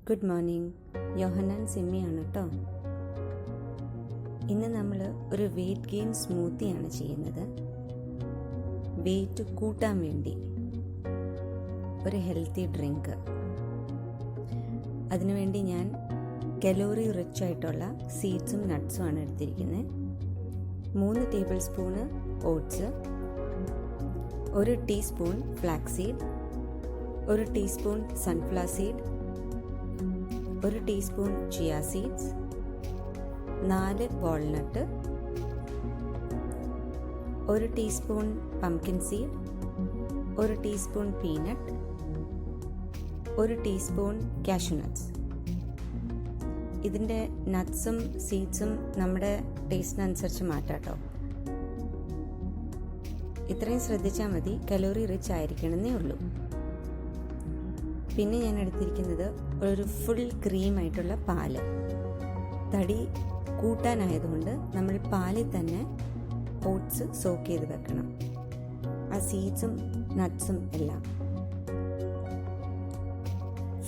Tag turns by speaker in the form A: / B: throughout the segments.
A: Good morning. യോഹന്നാൻ സിമ്മിയാണ് കേട്ടോ. ഇന്ന് നമ്മൾ ഒരു വെയ്റ്റ് ഗെയിൻ സ്മൂത്തിയാണ് ചെയ്യുന്നത്. വെയ്റ്റ് കൂട്ടാൻ വേണ്ടി ഒരു ഹെൽത്തി ഡ്രിങ്ക്. അതിനുവേണ്ടി ഞാൻ കലോറി റിച്ച് ആയിട്ടുള്ള സീഡ്സും നട്ട്സും ആണ് എടുത്തിരിക്കുന്നത്. 3 tablespoon oats, 1 teaspoon flax seed, 1 teaspoon sunflower seed, 1 teaspoon chia seeds, 4 walnut, 1 teaspoon pumpkin seed, 1 teaspoon peanut, 1 teaspoon cashew nuts. ഇതിൻ്റെ നട്ട്സും സീഡ്സും നമ്മുടെ ടേസ്റ്റിനനുസരിച്ച് മാറ്റാം കേട്ടോ. ഇത്രയും ശ്രദ്ധിച്ചാൽ മതി, കലോറി റിച്ച് ആയിരിക്കണമെന്നേ ഉള്ളൂ. പിന്നെ ഞാൻ എടുത്തിരിക്കുന്നത് ഒരു ഫുൾ ക്രീം ആയിട്ടുള്ള പാല്. തടി കൂട്ടാനായതുകൊണ്ട് നമ്മൾ പാലിൽ തന്നെ ഓട്സ് സോക്ക് ചെയ്ത് വെക്കണം, ആ സീഡ്സും നട്ട്സും എല്ലാം.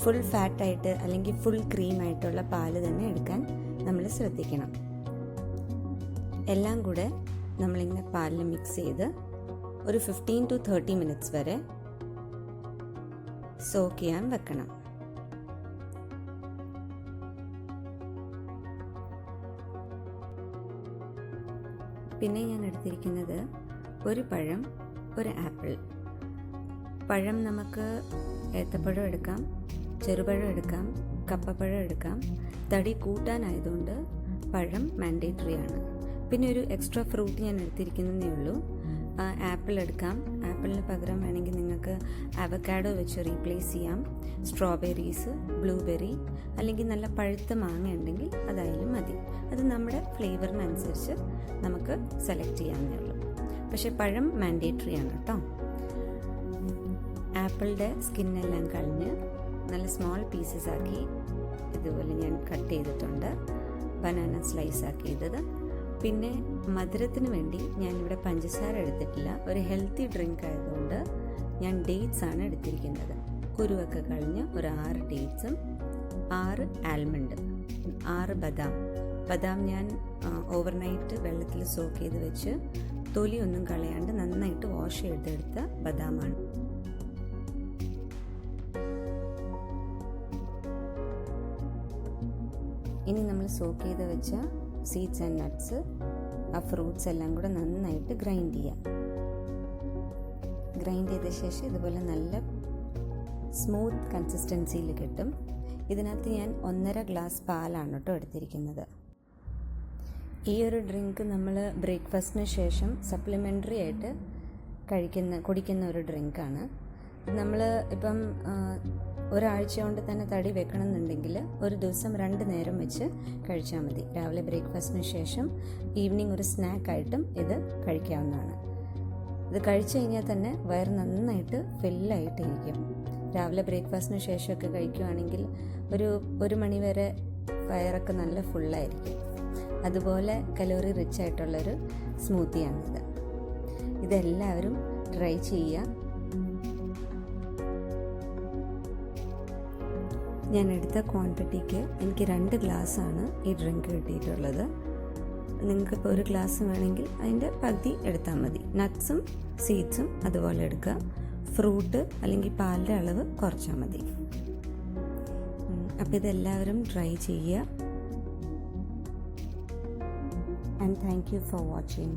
A: ഫുൾ ഫാറ്റായിട്ട് അല്ലെങ്കിൽ ഫുൾ ക്രീം ആയിട്ടുള്ള പാല് തന്നെ എടുക്കാൻ നമ്മൾ ശ്രദ്ധിക്കണം. എല്ലാം കൂടെ നമ്മളിങ്ങനെ പാലിൽ മിക്സ് ചെയ്ത് ഒരു 15 to 30 മിനിറ്റ്സ് വരെ സോക്ക് ചെയ്യാൻ വെക്കണം. പിന്നെ ഞാൻ എടുത്തിരിക്കുന്നത് ഒരു പഴം, ഒരു ആപ്പിൾ. പഴം നമുക്ക് ഏത്തപ്പഴം എടുക്കാം, ചെറുപഴം എടുക്കാം, കപ്പപ്പഴം എടുക്കാം. തടി കൂട്ടാനായതുകൊണ്ട് പഴം മാൻഡേറ്ററി ആണ്. പിന്നെ ഒരു എക്സ്ട്രാ ഫ്രൂട്ട് ഞാൻ എടുത്തിരിക്കുന്നതേ ഉള്ളൂ. ആപ്പിൾ എടുക്കാം. ആപ്പിളിന് പകരം വേണമെങ്കിൽ നിങ്ങൾക്ക് അവക്കാഡോ വെച്ച് റീപ്ലേസ് ചെയ്യാം. സ്ട്രോബെറീസ്, ബ്ലൂബെറി, അല്ലെങ്കിൽ നല്ല പഴുത്ത മാങ്ങ ഉണ്ടെങ്കിൽ അതായാലും മതി. അത് നമ്മുടെ ഫ്ലേവറിനനുസരിച്ച് നമുക്ക് സെലക്ട് ചെയ്യാവുന്നേ ഉള്ളൂ. പക്ഷേ പഴം മാൻഡേറ്ററി ആണ് കേട്ടോ. ആപ്പിളിൻ്റെ സ്കിന്നെല്ലാം കളഞ്ഞ് നല്ല സ്മോൾ പീസസ് ആക്കി ഇതുപോലെ ഞാൻ കട്ട് ചെയ്തിട്ടുണ്ട്. ബനാന സ്ലൈസ് ആക്കിയത്. പിന്നെ മധുരത്തിന് വേണ്ടി ഞാനിവിടെ പഞ്ചസാര എടുത്തിട്ടില്ല. ഒരു ഹെൽത്തി ഡ്രിങ്ക് ആയതുകൊണ്ട് ഞാൻ ഡേറ്റ്സ് ആണ് എടുത്തിരിക്കുന്നത്. കുരുവൊക്കെ കളഞ്ഞ് ഒരു 6 ഡേറ്റ്സും 6 ആൽമണ്ട്, 6 ബദാം ഞാൻ ഓവർനൈറ്റ് വെള്ളത്തിൽ സോക്ക് ചെയ്ത് വെച്ച് തൊലിയൊന്നും കളയാണ്ട് നന്നായിട്ട് വാഷ് ചെയ്തെടുത്ത ബദാമാണ്. ഇനി നമ്മൾ സോക്ക് ചെയ്ത് വെച്ച സീഡ്സ് ആൻഡ് നട്ട്സ്, ആ ഫ്രൂട്ട്സ് എല്ലാം കൂടെ നന്നായിട്ട് ഗ്രൈൻഡ് ചെയ്യാം. ഗ്രൈൻഡ് ചെയ്ത ശേഷം ഇതുപോലെ നല്ല സ്മൂത്ത് കൺസിസ്റ്റൻസിയിൽ കിട്ടും. ഇതിനകത്ത് ഞാൻ 1.5 ഗ്ലാസ് പാലാണ് കേട്ടോ എടുത്തിരിക്കുന്നത്. ഈ ഒരു ഡ്രിങ്ക് നമ്മൾ ബ്രേക്ക്ഫാസ്റ്റിന് ശേഷം സപ്ലിമെൻ്ററി ആയിട്ട് കുടിക്കുന്ന ഒരു ഡ്രിങ്കാണ്. നമ്മൾ ഇപ്പം ഒരാഴ്ച കൊണ്ട് തന്നെ തടി വെക്കണമെന്നുണ്ടെങ്കിൽ ഒരു ദിവസം 2 നേരം വെച്ച് കഴിച്ചാൽ മതി. രാവിലെ ബ്രേക്ക്ഫാസ്റ്റിന് ശേഷം ഈവനിങ് ഒരു സ്നാക്കായിട്ടും ഇത് കഴിക്കാവുന്നതാണ്. ഇത് കഴിച്ചു കഴിഞ്ഞാൽ തന്നെ വയറ് നന്നായിട്ട് ഫില്ലായിട്ടിരിക്കും. രാവിലെ ബ്രേക്ക്ഫാസ്റ്റിന് ശേഷമൊക്കെ കഴിക്കുകയാണെങ്കിൽ ഒരു 1 മണി വരെ വയറൊക്കെ നല്ല ഫുള്ളായിരിക്കും. അതുപോലെ കലോറി റിച്ച് ആയിട്ടുള്ളൊരു സ്മൂത്തിയാണിത്. ഇതെല്ലാവരും ട്രൈ ചെയ്യുക. ഞാൻ എടുത്ത ക്വാണ്ടിറ്റിക്ക് എനിക്ക് 2 ഗ്ലാസ്സാണ് ഈ ഡ്രിങ്ക് കിട്ടിയിട്ടുള്ളത്. നിങ്ങൾക്കിപ്പോൾ 1 ഗ്ലാസ് വേണമെങ്കിൽ അതിൻ്റെ പകുതി എടുത്താൽ മതി. നട്ട്സും സീഡ്സും അതുപോലെ എടുക്കുക. ഫ്രൂട്ട് അല്ലെങ്കിൽ പാലിൻ്റെ അളവ് കുറച്ചാൽ മതി. അപ്പോൾ ഇതെല്ലാവരും ട്രൈ ചെയ്യുക. And thank you for watching.